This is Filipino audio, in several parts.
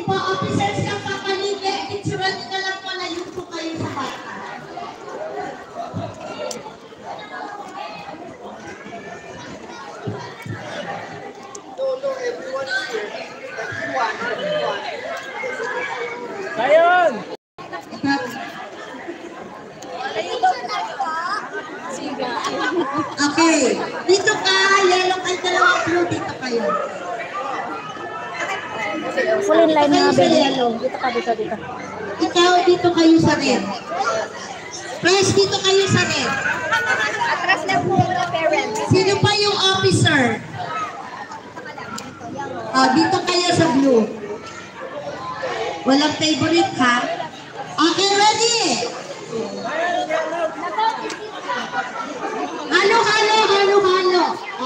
Sige po, officers ng Papalige, picturean nyo na lang po na yun po kayo sa bata. No, everyone is here. Everyone. Ayun! Okay, dito ka, yellow ay dalawang blue, dito kayo. Full in line na yellow. Dito. Ikaw, dito kayo sa red. Press, dito kayo sa red. Atras na po mga parents. Sino pa yung officer? Dito kayo sa blue. Walang favorite ha? Okay, ready? Halo.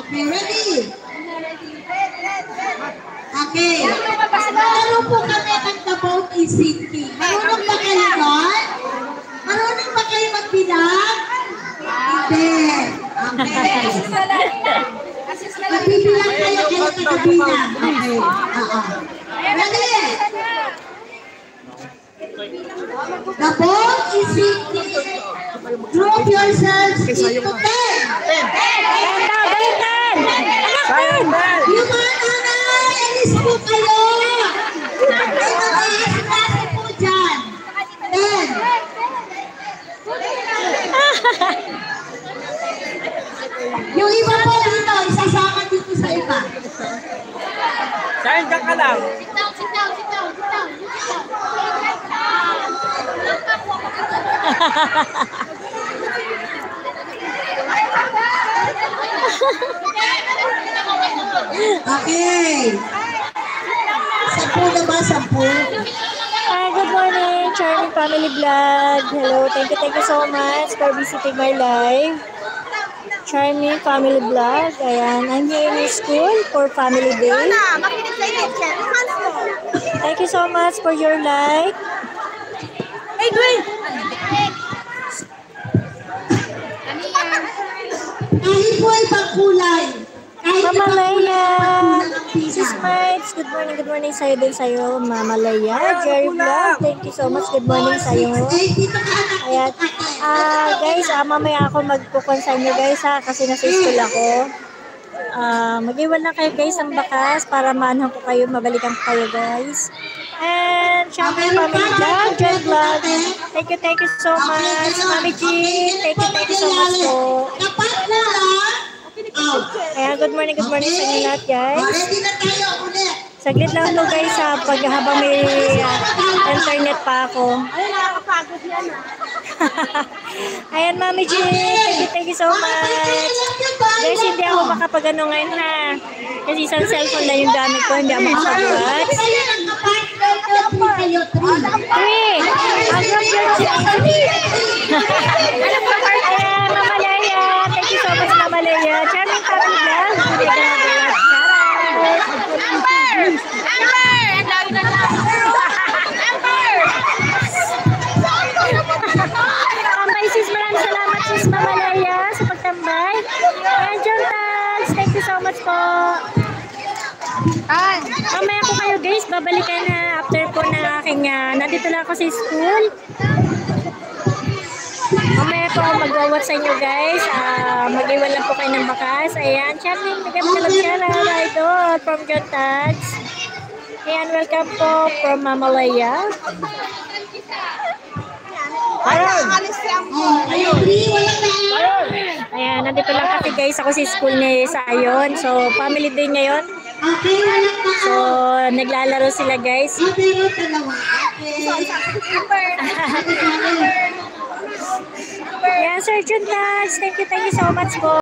Okay, ready? Okay. Laro po kami ng The Boat is Sinking. Marunong ba kayo doon? Marunong ba kayo magbilang? Hindi. Okay. Magbibilang kayo taga-bilang. Okay. Ready? The boat is sinking. Group yourselves into 10. Yung mga nanay, alis po kayo. May mga po dyan. 10. Yung iba po dito, isasama dito sa iba. Saan ka lang? Sit down. Okay. 10 na ba? 10? Hi, good morning, Charming Family Vlog. Hello, thank you so much for visiting my live. Charming Family Vlog. Ayan, I'm here in school for Family Day. Thank you so much for your like. Hey, Dwayne! Kahit po ay pangkulay. Mama Leia, Sis Mites, good morning sa'yo din sa'yo, Mama Leia. Jerry Vlog, thank you so much, good morning sa'yo. Ayan, guys, mamaya ako magpukuan sa inyo guys ha, kasi nasa school ako. Mag-iwan lang kayo guys ng bakas para maanong ko kayo, mabalikan ko kayo guys. And syempre Family Vlog, Jerry Vlog, thank you so much. Mami G, thank you so much po. Ayan, good morning sa inyo lahat guys. Saglit lang to guys ha, habang may internet pa ako. Ay, nakakapagod yan Ayan, Mami G, thank you so much. Guys, hindi ako makapag-ano ngayon ha. Kasi isang cellphone lang yung gamit ko, hindi ako makapag-watch. 3! Ayan, Mama Leia, thank you so much Mama Leia. Charming Family Vlog. Tambay sis, maraming salamat sis Mama Leia sa pagtambay. Ayan, John Tags, thank you so much po. Mamaya ko kayo guys, babalikan na after po na aking, nandito lang ako sa school. Mamaya po mag-watch sa inyo guys, mag-iwan lang po kayo ng bakas. Ayan, Charming, nagkakalang idol from John Tags. Ayan, welcome po from Mama Leia. Ayan, nandito lang kasi guys ako sa school ni Sayon. So, family day ngayon. So, naglalaro sila guys. Ayan, Sir John Tags, thank you so much po.